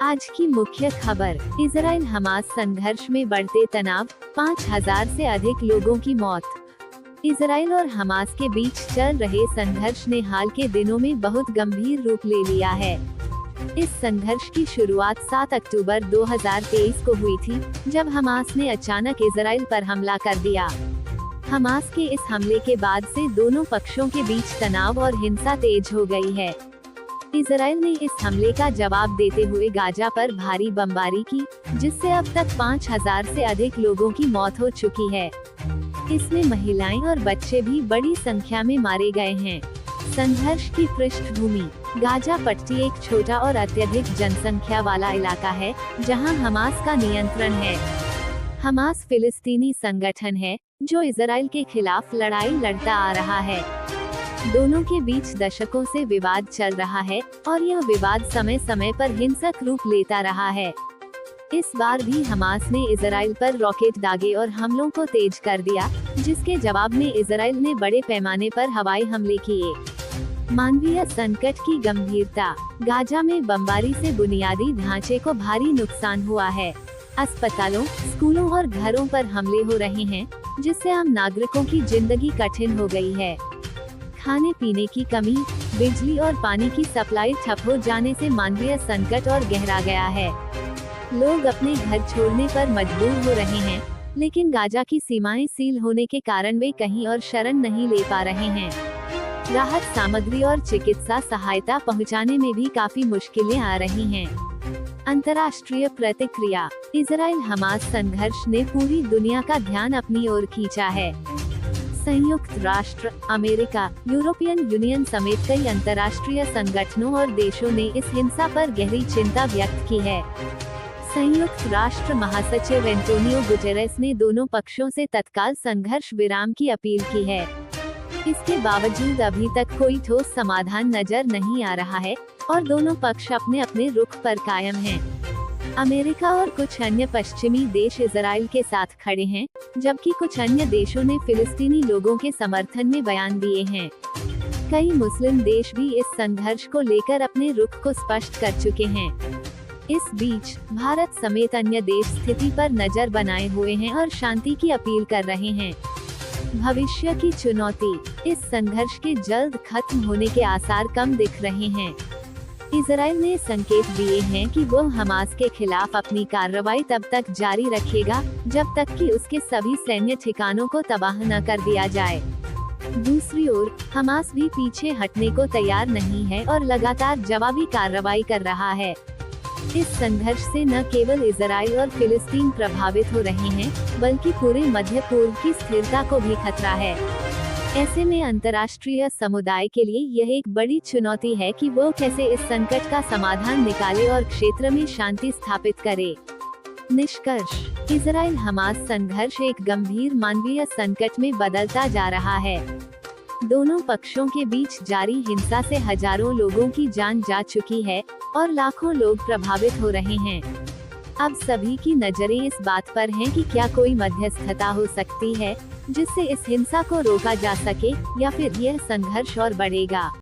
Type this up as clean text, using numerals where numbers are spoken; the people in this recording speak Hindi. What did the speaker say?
आज की मुख्य खबर, इजराइल हमास संघर्ष में बढ़ते तनाव, 5000 से अधिक लोगों की मौत। इजराइल और हमास के बीच चल रहे संघर्ष ने हाल के दिनों में बहुत गंभीर रूप ले लिया है। इस संघर्ष की शुरुआत 7 अक्टूबर 2023 को हुई थी, जब हमास ने अचानक इजराइल पर हमला कर दिया। हमास के इस हमले के बाद से दोनों पक्षों के बीच तनाव और हिंसा तेज हो गई है। इजराइल ने इस हमले का जवाब देते हुए गाजा पर भारी बमबारी की, जिससे अब तक 5000 से अधिक लोगों की मौत हो चुकी है। इसमें महिलाएं और बच्चे भी बड़ी संख्या में मारे गए हैं। संघर्ष की पृष्ठभूमि, गाजा पट्टी एक छोटा और अत्यधिक जनसंख्या वाला इलाका है, जहां हमास का नियंत्रण है। हमास फिलिस्तीनी संगठन है, जो इजराइल के खिलाफ लड़ाई लड़ता आ रहा है। दोनों के बीच दशकों से विवाद चल रहा है और यह विवाद समय समय पर हिंसक रूप लेता रहा है। इस बार भी हमास ने इजराइल पर रॉकेट दागे और हमलों को तेज कर दिया, जिसके जवाब में इजराइल ने बड़े पैमाने पर हवाई हमले किए। मानवीय संकट की गंभीरता, गाजा में बमबारी से बुनियादी ढांचे को भारी नुकसान हुआ है। अस्पतालों, स्कूलों और घरों पर हमले हो रहे हैं, जिससे आम नागरिकों की जिंदगी कठिन हो गई है। खाने पीने की कमी, बिजली और पानी की सप्लाई ठप हो जाने से मानवीय संकट और गहरा गया है। लोग अपने घर छोड़ने पर मजबूर हो रहे हैं, लेकिन गाजा की सीमाएं सील होने के कारण वे कहीं और शरण नहीं ले पा रहे हैं। राहत सामग्री और चिकित्सा सहायता पहुंचाने में भी काफी मुश्किलें आ रही हैं। अंतर्राष्ट्रीय प्रतिक्रिया, इजराइल हमास संघर्ष ने पूरी दुनिया का ध्यान अपनी ओर खींचा है। संयुक्त राष्ट्र, अमेरिका, यूरोपियन यूनियन समेत कई अंतर्राष्ट्रीय संगठनों और देशों ने इस हिंसा पर गहरी चिंता व्यक्त की है। संयुक्त राष्ट्र महासचिव एंटोनियो गुटेरेस ने दोनों पक्षों से तत्काल संघर्ष विराम की अपील की है। इसके बावजूद अभी तक कोई ठोस समाधान नजर नहीं आ रहा है और दोनों पक्ष अपने अपने रुख पर कायम हैं। अमेरिका और कुछ अन्य पश्चिमी देश इजराइल के साथ खड़े हैं, जबकि कुछ अन्य देशों ने फिलिस्तीनी लोगों के समर्थन में बयान दिए हैं। कई मुस्लिम देश भी इस संघर्ष को लेकर अपने रुख को स्पष्ट कर चुके हैं। इस बीच भारत समेत अन्य देश स्थिति पर नजर बनाए हुए हैं और शांति की अपील कर रहे हैं। भविष्य की चुनौती, इस संघर्ष के जल्द खत्म होने के आसार कम दिख रहे हैं। इजराइल ने संकेत दिए हैं कि वो हमास के खिलाफ अपनी कार्रवाई तब तक जारी रखेगा, जब तक कि उसके सभी सैन्य ठिकानों को तबाह न कर दिया जाए। दूसरी ओर, हमास भी पीछे हटने को तैयार नहीं है और लगातार जवाबी कार्रवाई कर रहा है। इस संघर्ष से न केवल इजराइल और फिलिस्तीन प्रभावित हो रहे हैं, बल्कि पूरे मध्य पूर्व की स्थिरता को भी खतरा है। ऐसे में अंतर्राष्ट्रीय समुदाय के लिए यह एक बड़ी चुनौती है कि वो कैसे इस संकट का समाधान निकाले और क्षेत्र में शांति स्थापित करे। निष्कर्ष, इजराइल हमास संघर्ष एक गंभीर मानवीय संकट में बदलता जा रहा है। दोनों पक्षों के बीच जारी हिंसा से हजारों लोगों की जान जा चुकी है और लाखों लोग प्रभावित हो रहे हैं। अब सभी की नजरें इस बात पर हैं कि क्या कोई मध्यस्थता हो सकती है, जिससे इस हिंसा को रोका जा सके, या फिर यह संघर्ष और बढ़ेगा।